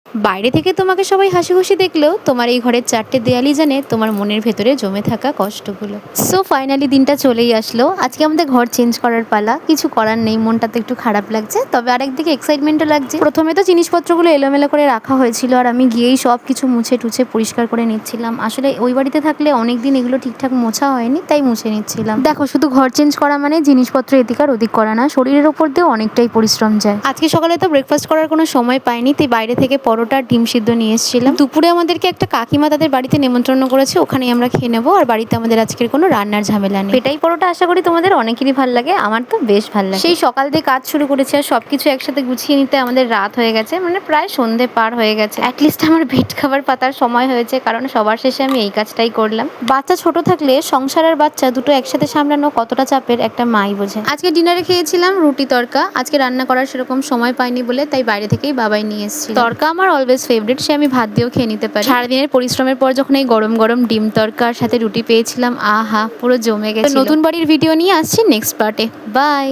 বাইরে থেকে তোমাকে সবাই হাসিখুশি দেখলেও তোমার এই ঘরের চারটে দেয়ালই জানে তোমার মনের ভেতরে জমে থাকা কষ্টগুলো। সো ফাইনালি দিনটা চলেই আসলো। আজকে আমাদের ঘর চেঞ্জ করার পালা। কিছু করার নেই, মনটা তো একটু খারাপ লাগছে, তবে আরেকদিকে এক্সাইটমেন্টও লাগছে। প্রথমে তো জিনিসপত্রগুলো এলোমেলো করে রাখা হয়েছিল, আর আমি গিয়েই সব কিছু মুছে টুছে পরিষ্কার করে নিচ্ছিলাম। আসলে ওই বাড়িতে থাকলে অনেকদিন এগুলো ঠিকঠাক মোছা হয়নি, তাই মুছে নিচ্ছিলাম। দেখো, শুধু ঘর চেঞ্জ করা মানে জিনিসপত্র এদিক আর ওদিক করা না, শরীরের ওপর দিয়েও অনেকটাই পরিশ্রম যায়। আজকে সকালে তো ব্রেকফাস্ট করার কোনো সময় পাইনি, তাই বাইরে থেকে পরোটা ডিম সিদ্ধ নিয়ে এসেছিলাম। দুপুরে আমাদেরকে একটা কাকিমা তাদের বাড়িতে নেমন্ত্রণ করেছে, ওখানেই আমরা খেয়ে নেবো। আর বাড়িতে আমাদের আজকের কোনো রান্নার ঝামেলা নেই। এটাই পরোটা আশা করি তোমাদের অনেকেরই ভালো লাগে, আমার তো বেশ ভালো লাগে। সেই সকাল দিয়ে কাজ শুরু করেছে, আর সবকিছু একসাথে গুছিয়ে নিতে আমাদের রাত হয়ে গেছে, মানে প্রায় সন্ধে পার হয়ে গেছে। অ্যাটলিস্ট আমার ভেট খাবার পাতার সময় হয়েছে, কারণ সবার শেষে আমি এই কাজটাই করলাম। বাচ্চা ছোট থাকলে সংসার আর বাচ্চা দুটো একসাথে সামলানো কতটা চাপের একটা মাই বোঝে। আজকে ডিনারে খেয়েছিলাম রুটি তরকা। আজকে রান্না করার সেরকম সময় পাইনি বলে তাই বাইরে থেকেই বাবাই নিয়ে এসেছিল। তরকা আমার অলওয়েজ ফেভারিট, সে আমি ভাত দিয়েও খেয়ে নিতে পারি। সারাদিনের পরিশ্রমের পর যখন এই গরম গরম ডিম তরকার সাথে রুটি পেয়েছিলাম, আহা পুরো জমে গেছে। নতুন বাড়ির ভিডিও নিয়ে আসছি নেক্সট পার্টে। বাই।